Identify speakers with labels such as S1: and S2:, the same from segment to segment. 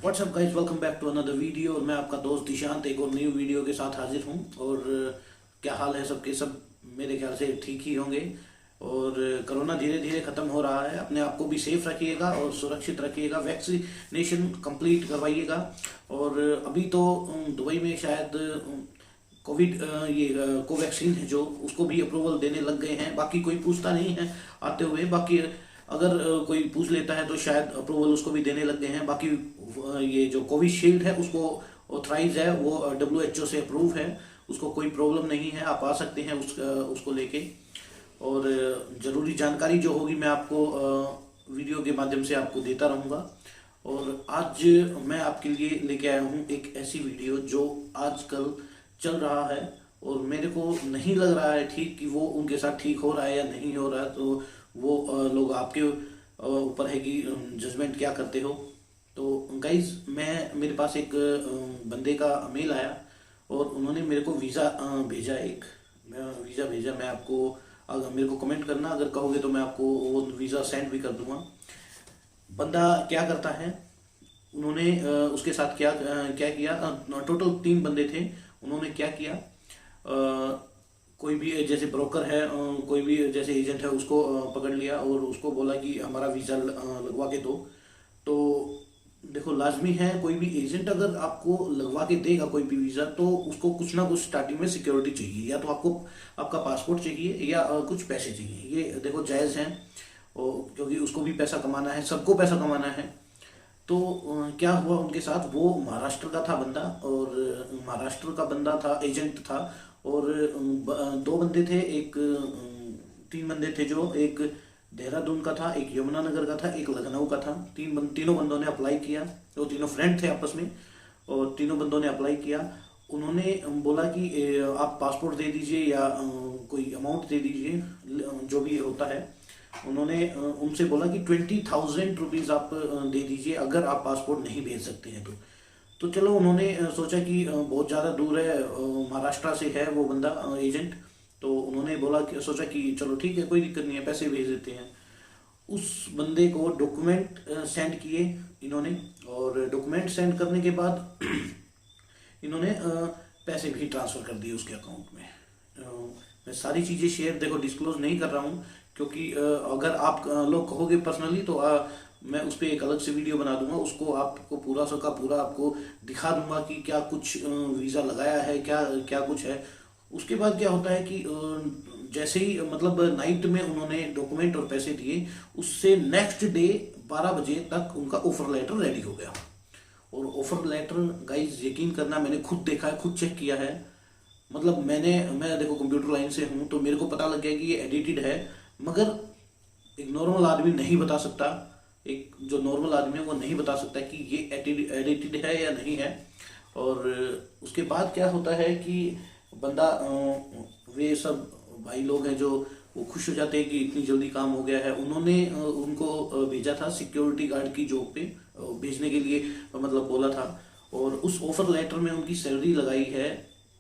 S1: WhatsApp guys, welcome back to another video. और मैं आपका दोस्त ईशांत एक और न्यू वीडियो के साथ हाजिर हूँ। और क्या हाल है सबके? सब मेरे ख्याल से ठीक ही होंगे। और कोरोना धीरे धीरे ख़त्म हो रहा है। अपने आप को भी सेफ रखिएगा और सुरक्षित रखिएगा। वैक्सीनेशन कंप्लीट करवाइएगा। और अभी तो दुबई में शायद कोविड ये कोवैक्सीन है जो, उसको भी अप्रूवल देने लग गए हैं। बाकी कोई पूछता नहीं है आते हुए। बाकी अगर कोई पूछ लेता है तो शायद अप्रूवल उसको भी देने लग गए हैं। बाकी ये जो कोविशील्ड है उसको ऑथराइज है, वो WHO से अप्रूव है। उसको कोई प्रॉब्लम नहीं है, आप आ सकते हैं उसको लेके। और ज़रूरी जानकारी जो होगी मैं आपको वीडियो के माध्यम से आपको देता रहूँगा। और आज मैं आपके लिए लेके आया हूँ एक ऐसी वीडियो जो आजकल चल रहा है। और मेरे को नहीं लग रहा है ठीक कि वो उनके साथ ठीक हो रहा है या नहीं हो रहा है। तो वो लोग आपके ऊपर है कि जजमेंट क्या करते हो। तो गाइज, मेरे पास एक बंदे का मेल आया और उन्होंने मेरे को वीज़ा भेजा। वीज़ा भेजा। मैं आपको, अगर मेरे को कमेंट करना अगर कहोगे तो मैं आपको वो वीज़ा सेंड भी कर दूंगा। बंदा क्या करता है, उन्होंने उसके साथ क्या क्या किया। टोटल 3 बंदे थे। उन्होंने क्या किया, कोई भी जैसे ब्रोकर है, कोई भी जैसे एजेंट है, उसको पकड़ लिया और उसको बोला कि हमारा वीज़ा लगवा के दो। तो देखो, लाजमी है कोई भी एजेंट अगर आपको लगवा के देगा कोई भी वीज़ा, तो उसको कुछ ना कुछ स्टार्टिंग में सिक्योरिटी चाहिए। या तो आपको आपका पासपोर्ट चाहिए या कुछ पैसे चाहिए। ये देखो जायज़ है, और क्योंकि उसको भी पैसा कमाना है, सबको पैसा कमाना है। तो क्या हुआ उनके साथ, वो महाराष्ट्र का था बंदा। और महाराष्ट्र का बंदा था, एजेंट था। और 2 बंदे थे, 3 बंदे थे जो, एक देहरादून का था, एक यमुनानगर का था, एक लखनऊ का था। तीनों बंदों ने अप्लाई किया। वो तीनों फ्रेंड थे आपस में। और तीनों बंदों ने अप्लाई किया। उन्होंने बोला कि आप पासपोर्ट दे दीजिए या कोई अमाउंट दे दीजिए, जो भी होता है। उन्होंने उनसे बोला कि 20,000 रुपीज़ आप दे दीजिए अगर आप पासपोर्ट नहीं भेज सकते हैं तो चलो, उन्होंने सोचा कि बहुत ज़्यादा दूर है, महाराष्ट्र से है वो बंदा, एजेंट। तो उन्होंने सोचा कि चलो ठीक है, कोई दिक्कत नहीं है, पैसे भेज देते हैं। उस बंदे को डॉक्यूमेंट सेंड किए इन्होंने। और डॉक्यूमेंट सेंड करने के बाद इन्होंने पैसे भी ट्रांसफ़र कर दिए उसके अकाउंट में। मैं सारी चीज़ें शेयर, देखो, डिस्क्लोज नहीं कर रहा हूँ, क्योंकि अगर आप लोग कहोगे पर्सनली तो मैं उस पर एक अलग से वीडियो बना दूंगा। उसको आपको पूरा का पूरा आपको दिखा दूंगा कि क्या कुछ वीज़ा लगाया है, क्या क्या कुछ है। उसके बाद क्या होता है कि जैसे ही मतलब नाइट में उन्होंने डॉक्यूमेंट और पैसे दिए, उससे नेक्स्ट डे 12 बजे तक उनका ऑफर लेटर रेडी हो गया। और ऑफर लेटर गाइज, यकीन करना, मैंने खुद देखा है, खुद चेक किया है। मतलब मैं देखो कंप्यूटर लाइन से हूँ, तो मेरे को पता लग गया कि ये एडिटेड है। मगर एक नॉर्मल आदमी नहीं बता सकता। एक जो नॉर्मल आदमी है वो नहीं बता सकता कि ये एडिटेड है या नहीं है। और उसके बाद क्या होता है कि बंदा, वे सब भाई लोग हैं जो, वो खुश हो जाते हैं कि इतनी जल्दी काम हो गया है। उन्होंने उनको भेजा था सिक्योरिटी गार्ड की जॉब पे भेजने के लिए, मतलब बोला था। और उस ऑफर लेटर में उनकी सैलरी लगाई है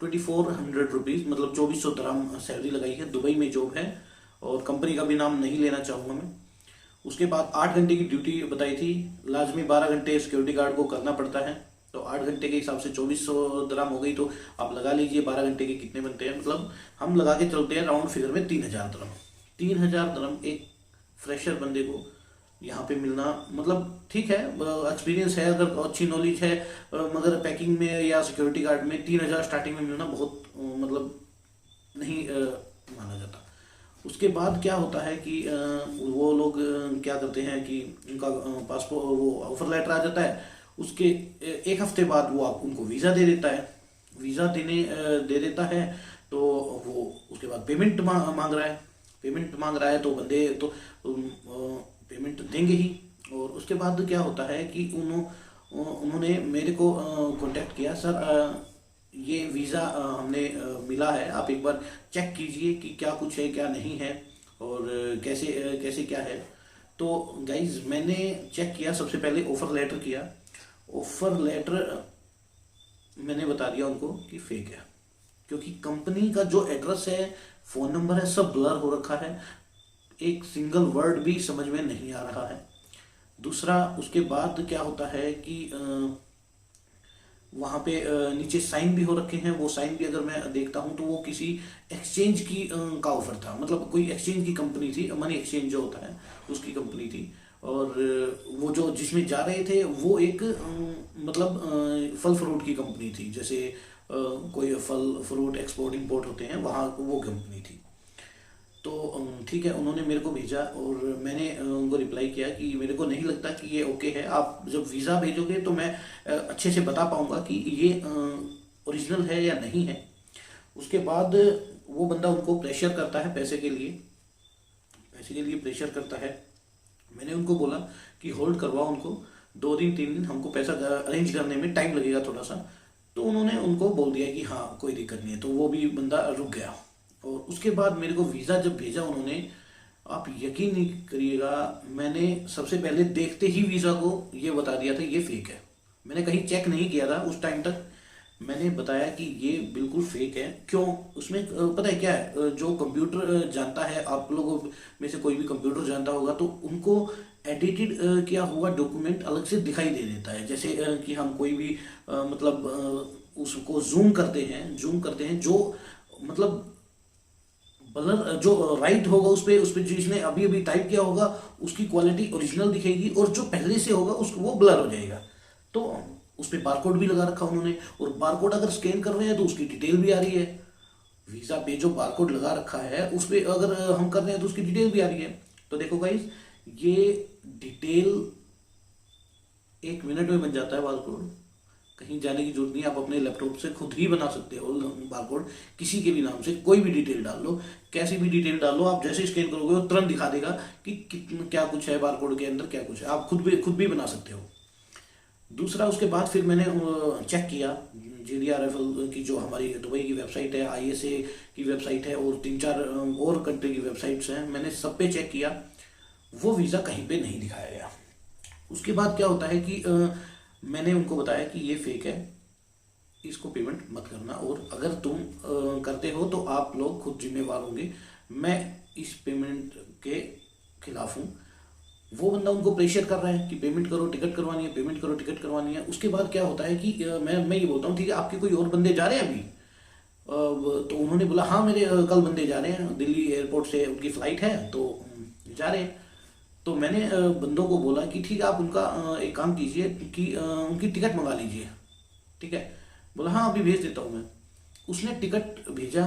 S1: 2400 रुपीज़, मतलब 2400 dirham सैलरी लगाई है। दुबई में जॉब है, और कंपनी का भी नाम नहीं लेना चाहूँगा मैं। उसके बाद 8 घंटे की ड्यूटी बताई थी। लाजमी 12 घंटे सिक्योरिटी गार्ड को करना पड़ता है। तो 8 घंटे के हिसाब से 2400 dirham हो गई। तो आप लगा लीजिए 12 घंटे के कितने बनते हैं। मतलब हम लगा के चलते हैं राउंड फिगर में 3000 dirham। 3000 dirham एक फ्रेशर बंदे को यहाँ पे मिलना, मतलब ठीक है, एक्सपीरियंस है, अगर अच्छी नॉलेज है, मगर पैकिंग में या सिक्योरिटी गार्ड में 3000 स्टार्टिंग में मिलना बहुत मतलब नहीं माना जाता। उसके बाद क्या होता है कि वो लोग क्या करते हैं कि उनका पासपोर्ट, वो ऑफर लेटर आ जाता है। उसके 1 हफ्ते बाद वो आप उनको वीज़ा दे देता है। वीज़ा दे देता है। तो वो उसके बाद पेमेंट मांग रहा है। पेमेंट मांग रहा है तो बंदे तो पेमेंट देंगे ही। और उसके बाद क्या होता है कि उन्होंने मेरे को कांटेक्ट किया, सर ये वीज़ा हमने मिला है, आप एक बार चेक कीजिए कि क्या कुछ है क्या नहीं है, और कैसे कैसे क्या है। तो गाइज, मैंने चेक किया। सबसे पहले ऑफ़र लेटर किया। ऑफ़र लेटर मैंने बता दिया उनको कि फेक है, क्योंकि कंपनी का जो एड्रेस है, फ़ोन नंबर है, सब ब्लर हो रखा है। एक सिंगल वर्ड भी समझ में नहीं आ रहा है। दूसरा उसके बाद क्या होता है कि वहाँ पे नीचे साइन भी हो रखे हैं। वो साइन भी अगर मैं देखता हूँ तो वो किसी एक्सचेंज की का ऑफर था, मतलब कोई एक्सचेंज की कंपनी थी, मनी एक्सचेंज जो होता है उसकी कंपनी थी। और वो जो जिसमें जा रहे थे वो एक मतलब फल फ्रूट की कंपनी थी, जैसे कोई फल फ्रूट एक्सपोर्ट इंपोर्ट होते हैं वहाँ वो कंपनी थी। तो ठीक है, उन्होंने मेरे को भेजा और मैंने उनको रिप्लाई किया कि मेरे को नहीं लगता कि ये ओके है। आप जब वीज़ा भेजोगे तो मैं अच्छे से बता पाऊंगा कि ये ओरिजिनल है या नहीं है। उसके बाद वो बंदा उनको प्रेशर करता है पैसे के लिए प्रेशर करता है। मैंने उनको बोला कि होल्ड करवाओ उनको, 2 दिन 3 दिन हमको पैसा अरेंज करने में टाइम लगेगा थोड़ा सा। तो उन्होंने उनको बोल दिया कि हाँ कोई दिक्कत नहीं है, तो वो भी बंदा रुक गया। और उसके बाद मेरे को वीज़ा जब भेजा उन्होंने, आप यकीन नहीं करिएगा, मैंने सबसे पहले देखते ही वीज़ा को ये बता दिया था ये फेक है। मैंने कहीं चेक नहीं किया था उस टाइम तक। मैंने बताया कि ये बिल्कुल फेक है। क्यों? उसमें पता है क्या है, जो कंप्यूटर जानता है, आप लोगों में से कोई भी कंप्यूटर जानता होगा तो उनको एडिटेड किया हुआ डॉक्यूमेंट अलग से दिखाई दे देता है। जैसे कि हम कोई भी मतलब उसको जूम करते हैं जो मतलब ब्लर जो राइट होगा उस पे जिसने अभी अभी टाइप किया होगा उसकी क्वालिटी ओरिजिनल दिखेगी, और जो पहले से होगा उसको वो ब्लर हो जाएगा। तो उस पे बारकोड भी लगा रखा उन्होंने, और बारकोड अगर स्कैन कर रहे हैं तो उसकी डिटेल भी आ रही है। वीज़ा पे जो बारकोड लगा रखा है उस पे अगर हम कर रहे हैं तो उसकी डिटेल भी आ रही है। तो देखो गाइस, ये डिटेल 1 मिनट में बन जाता है बारकोड। कहीं जाने की जरूरत नहीं, आप अपने लैपटॉप से खुद ही बना सकते हो बारकोड। किसी के भी नाम से कोई भी डिटेल डाल लो, कैसी भी डिटेल डाल लो, आप जैसे स्कैन करोगे वो तुरंत दिखा देगा कि कितना क्या कुछ है बारकोड के अंदर, क्या कुछ है। आप खुद भी बना सकते हो। दूसरा उसके बाद फिर मैंने चेक किया GDRFL की जो हमारी दुबई की वेबसाइट है, ISA की वेबसाइट है, और 3-4 और कंट्री की वेबसाइट्स हैं, मैंने सब पे चेक किया। वो वीज़ा कहीं पे नहीं दिखाया गया। उसके बाद क्या होता है कि मैंने उनको बताया कि ये फेक है, इसको पेमेंट मत करना, और अगर तुम करते हो तो आप लोग खुद जिम्मेवार होंगे, मैं इस पेमेंट के खिलाफ हूँ। वो बंदा उनको प्रेशर कर रहा है कि पेमेंट करो, टिकट करवानी है, पेमेंट करो, टिकट करवानी है। उसके बाद क्या होता है कि मैं ये बोलता हूँ ठीक है, आपके कोई और बंदे जा रहे हैं अभी? तो उन्होंने बोला हाँ मेरे कल बंदे जा रहे हैं, दिल्ली एयरपोर्ट से उनकी फ़्लाइट है तो जा रहे हैं। तो मैंने बंदों को बोला कि ठीक है, आप उनका एक काम कीजिए कि उनकी टिकट मंगा लीजिए, ठीक है। बोला हाँ अभी भेज देता हूँ मैं। उसने टिकट भेजा,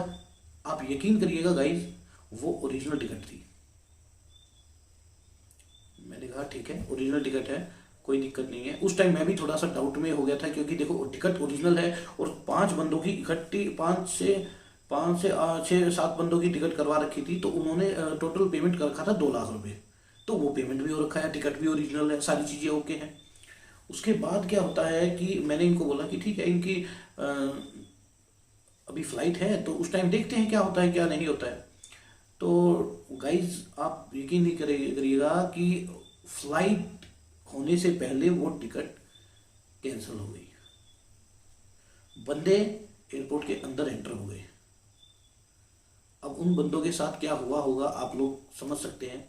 S1: आप यकीन करिएगा गाइज, वो ओरिजिनल टिकट थी। मैंने कहा ठीक है ओरिजिनल टिकट है, कोई दिक्कत नहीं है। उस टाइम मैं भी थोड़ा सा डाउट में हो गया था, क्योंकि देखो टिकट ओरिजिनल है और 5 बंदों की इकट्ठी 5 से 7 बंदों की टिकट करवा रखी थी, तो उन्होंने टोटल पेमेंट कर रखा था 2 लाख रुपए। तो वो पेमेंट भी हो रखा है, टिकट भी ओरिजिनल है, सारी चीज़ें ओके हैं। उसके बाद क्या होता है कि मैंने इनको बोला कि ठीक है, इनकी अभी फ्लाइट है तो उस टाइम देखते हैं क्या होता है क्या नहीं होता है। तो गाइज आप यकीन नहीं करिएगा कि फ्लाइट होने से पहले वो टिकट कैंसिल हो गई। बंदे एयरपोर्ट के अंदर एंटर हो गए। अब उन बंदों के साथ क्या हुआ होगा आप लोग समझ सकते हैं,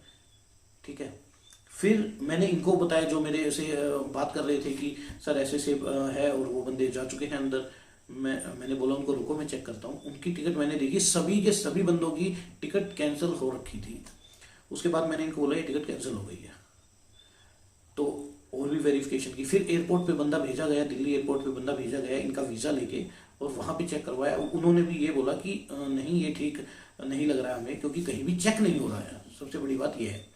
S1: ठीक है। फिर मैंने इनको बताया जो मेरे से बात कर रहे थे कि सर ऐसे से है, और वो बंदे जा चुके हैं अंदर। मैंने बोला उनको रुको मैं चेक करता हूँ। उनकी टिकट मैंने देखी, सभी के सभी बंदों की टिकट कैंसिल हो रखी थी। उसके बाद मैंने इनको बोला ये टिकट कैंसिल हो गई है, तो और भी वेरिफिकेशन की। फिर एयरपोर्ट पे बंदा भेजा गया, दिल्ली एयरपोर्ट पे बंदा भेजा गया इनका वीज़ा लेके, और वहाँ पे चेक करवाया। उन्होंने भी ये बोला कि नहीं ये ठीक नहीं लग रहा है हमें, क्योंकि कहीं भी चेक नहीं हो रहा है। सबसे बड़ी बात यह है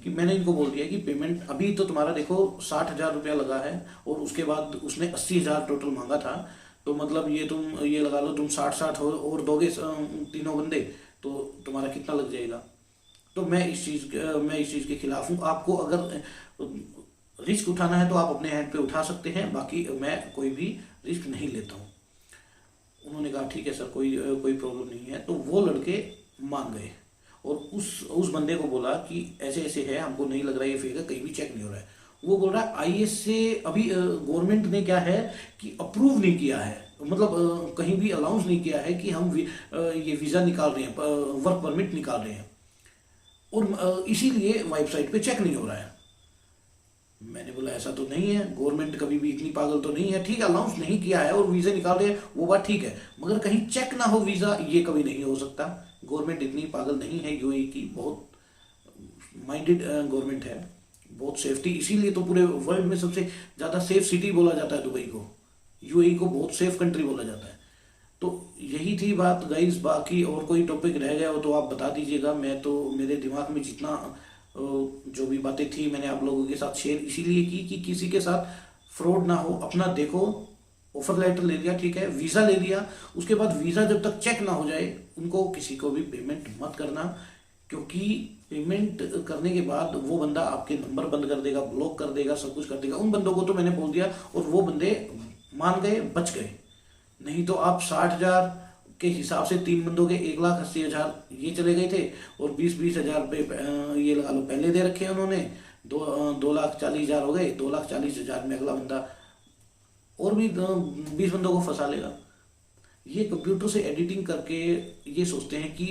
S1: कि मैंने इनको बोल दिया कि पेमेंट अभी तो तुम्हारा देखो 60,000 रुपया लगा है, और उसके बाद उसने 80,000 टोटल मांगा था। तो मतलब ये तुम ये लगा लो, तुम 60-60 और दोगे तीनों बंदे, तो तुम्हारा कितना लग जाएगा। तो मैं इस चीज़ के खिलाफ हूँ। आपको अगर रिस्क उठाना है तो आप अपने हैंड पे उठा सकते हैं, बाकी मैं कोई भी रिस्क नहीं लेता हूँ। उन्होंने कहा ठीक है सर, कोई प्रॉब्लम नहीं है। तो वो लड़के मान गए, और उस बंदे को बोला कि ऐसे ऐसे है, हमको नहीं लग रहा ये फेक है, कहीं भी चेक नहीं हो रहा है। वो बोल रहा है ISA अभी गवर्नमेंट ने क्या है कि अप्रूव नहीं किया है, मतलब कहीं भी अलाउंस नहीं किया है कि हम ये वीज़ा निकाल रहे हैं, वर्क परमिट निकाल रहे हैं, और इसीलिए वेबसाइट पे चेक नहीं हो रहा है। मैंने बोला ऐसा तो नहीं है, गवर्नमेंट कभी भी इतनी पागल तो नहीं है। ठीक है, अनाउंस नहीं किया है और वीज़े निकाल रहे हैं, वो बात ठीक है, मगर कहीं चेक ना हो वीज़ा, ये कभी नहीं हो सकता। गवर्नमेंट इतनी पागल नहीं है यूएई की, बहुत माइंडेड गवर्नमेंट है, बहुत सेफ्टी, इसीलिए तो पूरे वर्ल्ड में सबसे ज़्यादा सेफ सिटी बोला जाता है दुबई को, यूएई को बहुत सेफ कंट्री बोला जाता है। तो यही थी बात गाइस, बाकी और कोई टॉपिक रह गया हो तो आप बता दीजिएगा। मैं तो मेरे दिमाग में जितना जो भी बातें थी मैंने आप लोगों के साथ शेयर इसीलिए की कि किसी के साथ फ्रॉड ना हो। अपना देखो, ऑफर लेटर ले लिया, ठीक है, वीज़ा ले लिया, उसके बाद वीज़ा जब तक चेक ना हो जाए उनको किसी को भी पेमेंट मत करना, क्योंकि पेमेंट करने के बाद वो बंदा आपके नंबर बंद कर देगा, ब्लॉक कर देगा, सब कुछ कर देगा। उन बंदों को तो मैंने बोल दिया और वो बंदे मान गए, बच गए। नहीं तो आप 60,000 के हिसाब से 3 बंदों के 1,80,000 ये चले गए थे, और 20-20,000 रुपये ये लगा लो पहले दे रखे हैं उन्होंने, 2,40,000 हो गए, 2,40,000 में अगला बंदा और भी 20 बंदों को फंसा लेगा। ये कंप्यूटर से एडिटिंग करके ये सोचते हैं कि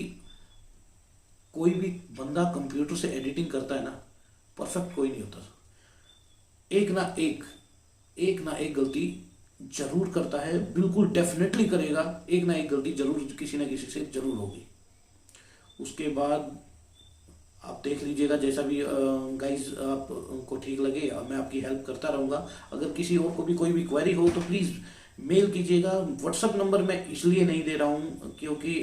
S1: कोई भी बंदा कंप्यूटर से एडिटिंग करता है ना, परफेक्ट कोई नहीं होता। एक ना एक गलती जरूर करता है, बिल्कुल डेफिनेटली करेगा, एक ना एक गलती जरूर किसी ना किसी से जरूर होगी। उसके बाद आप देख लीजिएगा, जैसा भी गाइस आपको ठीक लगे, मैं आपकी हेल्प करता रहूँगा। अगर किसी और को भी कोई भी क्वेरी हो तो प्लीज़ मेल कीजिएगा। व्हाट्सअप नंबर मैं इसलिए नहीं दे रहा हूँ क्योंकि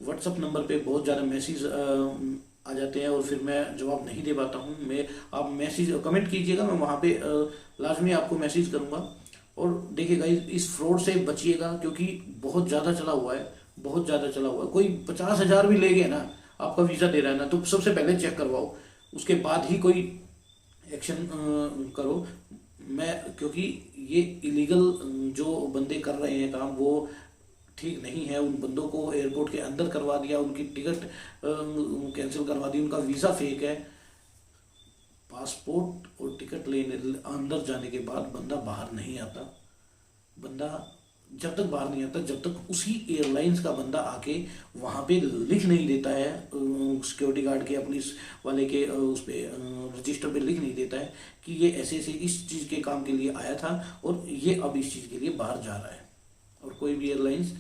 S1: व्हाट्सअप नंबर पे बहुत ज़्यादा मैसेज आ जाते हैं और फिर मैं जवाब नहीं दे पाता हूँ। आप मैसेज कमेंट कीजिएगा, मैं वहाँ पे लाजमी आपको मैसेज करूँगा। और देखिए गाइस, इस फ्रॉड से बचिएगा क्योंकि बहुत ज़्यादा चला हुआ है, बहुत ज़्यादा चला हुआ है। कोई 50,000 भी ले गए ना, आपका वीज़ा दे रहा है ना, तो सबसे पहले चेक करवाओ, उसके बाद ही कोई एक्शन करो। क्योंकि ये इलीगल जो बंदे कर रहे हैं काम, वो ठीक नहीं है। उन बंदों को एयरपोर्ट के अंदर करवा दिया, उनकी टिकट कैंसिल करवा दी, उनका वीज़ा फेक है। पासपोर्ट और टिकट लेने अंदर जाने के बाद बंदा बाहर नहीं आता। बंदा जब तक बाहर नहीं आता, जब तक उसी एयरलाइंस का बंदा आके वहाँ पे लिख नहीं देता है, सिक्योरिटी गार्ड के, पुलिस वाले के उस पर रजिस्टर पे लिख नहीं देता है कि ये ऐसे ऐसे इस चीज़ के काम के लिए आया था और ये अब इस चीज़ के लिए बाहर जा रहा है। और कोई भी एयरलाइंस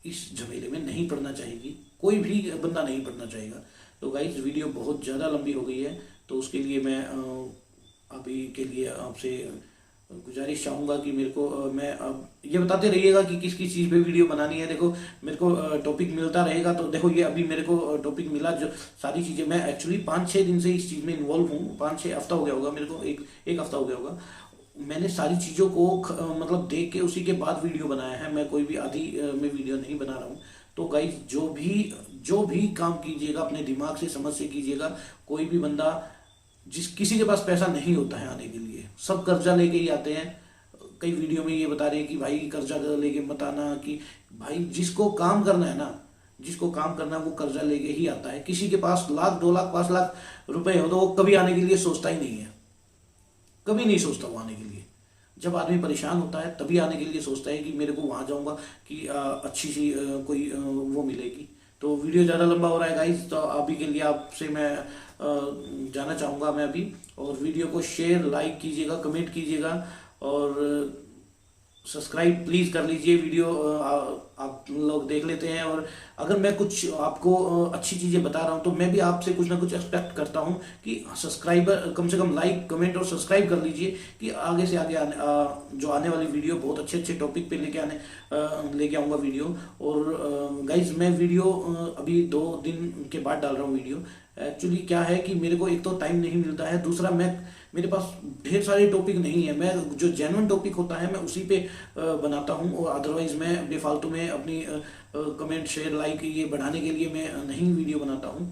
S1: इस झमेले में नहीं पड़ना चाहेगी, कोई भी बंदा नहीं पड़ना चाहेगा। तो गाइस, वीडियो बहुत ज़्यादा लंबी हो गई है, तो उसके लिए मैं अभी के लिए आपसे गुजारिश चाहूँगा कि मेरे को मैं अब ये बताते रहिएगा कि किस किस चीज़ पे वीडियो बनानी है। देखो, मेरे को टॉपिक मिलता रहेगा, तो देखो ये अभी मेरे को टॉपिक मिला, जो सारी चीज़ें मैं एक्चुअली 5-6 दिन से इस चीज़ में इन्वॉल्व हूँ। 5-6 हफ्ता हो गया होगा मेरे को, एक हफ्ता हो गया होगा। मैंने सारी चीज़ों को मतलब देख के उसी के बाद वीडियो बनाया है, मैं कोई भी आधी में वीडियो नहीं बना रहा हूँ। तो गाइस, जो भी काम कीजिएगा अपने दिमाग से, समझ से कीजिएगा। कोई भी बंदा, किसी के पास पैसा नहीं होता है आने के लिए, सब कर्जा लेके ही आते हैं। कई वीडियो में ये बता रहे हैं कि भाई कर्जा लेके मत आना, कि भाई जिसको काम करना है ना, जिसको काम करना है वो कर्जा लेके ही आता है। किसी के पास 1,00,000, 2,00,000, 5,00,000 रुपए हो तो वो कभी आने के लिए सोचता ही नहीं है, कभी नहीं सोचता वो आने के लिए। जब आदमी परेशान होता है तभी आने के लिए सोचता है कि मेरे को वहाँ जाऊँगा कि अच्छी सी कोई वो मिलेगी। तो वीडियो ज़्यादा लंबा हो रहा है गाइस, तो अभी के लिए आपसे मैं जाना चाहूँगा मैं अभी। और वीडियो को शेयर, लाइक कीजिएगा, कमेंट कीजिएगा और सब्सक्राइब प्लीज़ कर लीजिए। वीडियो आप लोग देख लेते हैं, और अगर मैं कुछ आपको अच्छी चीज़ें बता रहा हूं तो मैं भी आपसे कुछ ना कुछ एक्सपेक्ट करता हूं कि सब्सक्राइबर कम से कम लाइक, कमेंट और सब्सक्राइब कर लीजिए, कि आगे से आगे जो आने वाली वीडियो बहुत अच्छे अच्छे टॉपिक पे लेके आऊँगा वीडियो। और गाइज, मैं वीडियो अभी 2 दिन के बाद डाल रहा हूँ वीडियो। एक्चुअली क्या है कि मेरे को एक तो टाइम नहीं मिलता है, दूसरा मेरे पास ढेर सारे टॉपिक नहीं है। मैं जो जेन्युइन टॉपिक होता है मैं उसी पे बनाता हूँ, और अदरवाइज मैं बेफालतू में अपनी कमेंट, शेयर, लाइक ये बढ़ाने के लिए मैं नहीं वीडियो बनाता हूँ।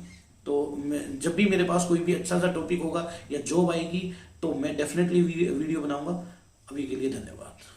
S1: तो मैं जब भी मेरे पास कोई भी अच्छा सा टॉपिक होगा या जॉब आएगी तो मैं डेफिनेटली वीडियो बनाऊंगा। अभी के लिए धन्यवाद।